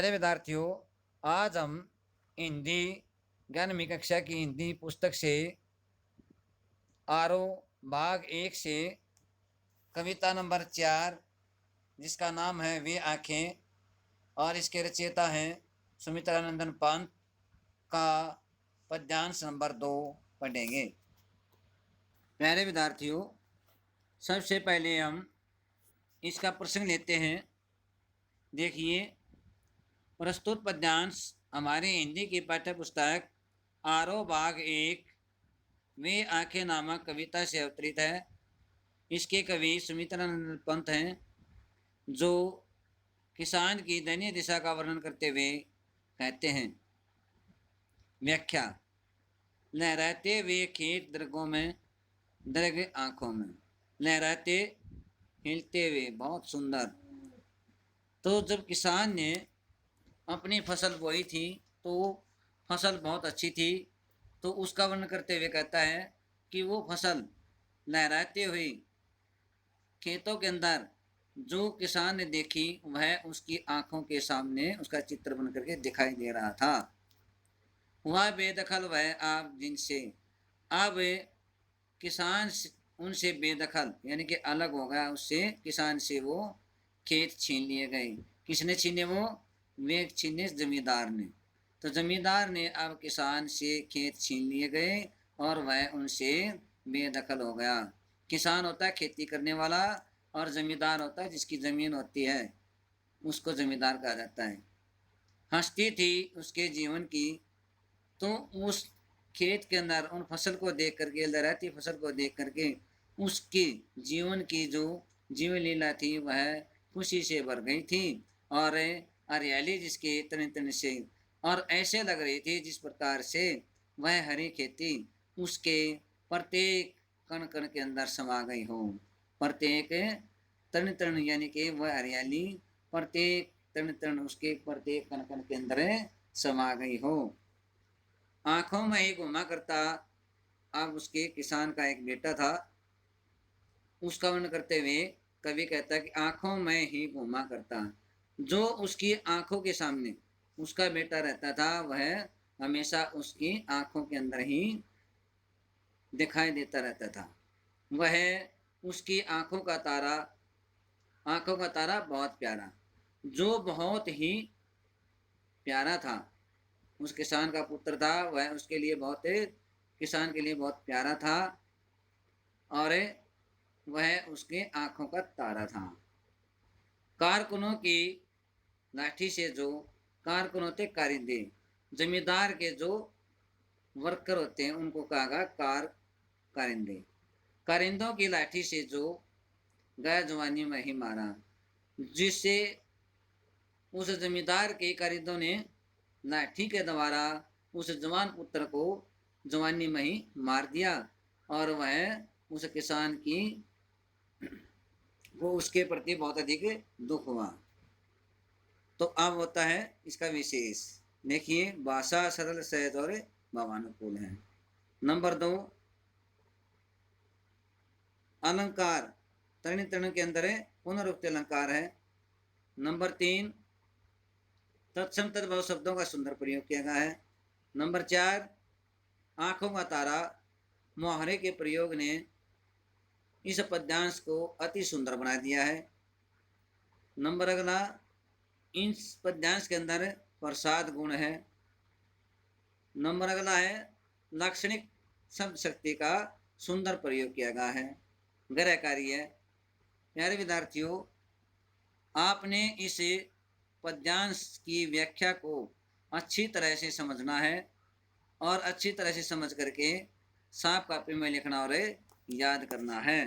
प्यारे विद्यार्थियों, आज हम हिंदी 11वीं कक्षा की हिंदी पुस्तक से आरो भाग 1 से कविता नंबर 4, जिसका नाम है वे आँखें, और इसके रचयिता हैं सुमित्रानंदन पंत, का पद्यांश नंबर 2 पढ़ेंगे। प्यारे विद्यार्थियों, सबसे पहले हम इसका प्रसंग लेते हैं। देखिए, प्रस्तुत पद्यांश हमारी हिंदी की पाठ्य पुस्तक आरो भाग 1 वे आंखें नामक कविता से अवतरित है। इसके कवि सुमित्रानंद पंत हैं, जो किसान की दयनीय दिशा का वर्णन करते हुए कहते हैं। व्याख्या: लहराते हुए खेत दरगों में, दरग आंखों में। लहराते, हिलते हुए, बहुत सुंदर। तो जब किसान ने अपनी फसल बोई थी तो फसल बहुत अच्छी थी, तो उसका वर्णन करते हुए कहता है कि वो फसल लहराते हुए खेतों के अंदर जो किसान ने देखी, वह उसकी आंखों के सामने उसका चित्र बन करके दिखाई दे रहा था। वह बेदखल वह आप जिनसे, अब किसान उनसे बेदखल यानी कि अलग हो गया, उससे किसान से वो खेत छीन लिए गए। किसने छीने? वो वे छीने जमींदार ने। तो जमींदार ने अब किसान से खेत छीन लिए गए और वह उनसे बेदखल हो गया। किसान होता है खेती करने वाला, और जमींदार होता है जिसकी ज़मीन होती है, उसको जमींदार कहा जाता है। हस्ती थी उसके जीवन की, तो उस खेत के अंदर उन फसल को देख करके, लहराती फसल को देख करके उसकी जीवन की जो जीवन लीला थी वह खुशी से भर गई थी, और हरियाली जिसके तने तने से और ऐसे लग रही थी जिस प्रकार से वह हरी खेती उसके प्रत्येक कण कण के अंदर समा गई हो। प्रत्येक तन तन यानी कि वह हरियाली प्रत्येक तन तन उसके प्रत्येक कण कण के अंदर समा गई हो। आंखों में ही घूमा करता। अब उसके किसान का एक बेटा था, उसका वर्णन करते हुए कवि कहता है कि आंखों में ही घूमा करता। जो उसकी आंखों के सामने उसका बेटा रहता था, वह हमेशा उसकी आंखों के अंदर ही दिखाई देता रहता था। वह उसकी आंखों का तारा बहुत प्यारा, जो बहुत ही प्यारा था। उस किसान का पुत्र था, वह उसके लिए बहुत, किसान के लिए बहुत प्यारा था, और वह उसके आंखों का तारा था। कारकुनों की लाठी से जो, कारकुन होते कारिंदे, जमींदार के जो वर्कर होते हैं उनको कहा कारिंदे। कारिंदों की लाठी से जो गया जवानी में ही मारा, जिससे उस जमींदार के कारिंदों ने लाठी के द्वारा उस जवान पुत्र को जवानी में ही मार दिया, और वह उस किसान की वो उसके प्रति बहुत अधिक दुख हुआ। तो अब होता है इसका विशेष। देखिए, भाषा सरल, सहज और भावानुकूल है। नंबर 2, अलंकार तरण तरण के अंदर पुनरुक्ति अलंकार है। नंबर 3, तत्सम तद्भव शब्दों का सुंदर प्रयोग किया गया है। नंबर 4, आंखों का तारा मुहावरे के प्रयोग ने इस पद्यांश को अति सुंदर बना दिया है। नंबर अगला, इन पद्यांश के अंदर प्रसाद गुण है। नंबर अगला है लाक्षणिक शब्द शक्ति का सुंदर प्रयोग किया गया है, गृहकारी है। प्यारे विद्यार्थियों, आपने इस पद्यांश की व्याख्या को अच्छी तरह से समझना है, और अच्छी तरह से समझ करके साफ कॉपी में लिखना और याद करना है।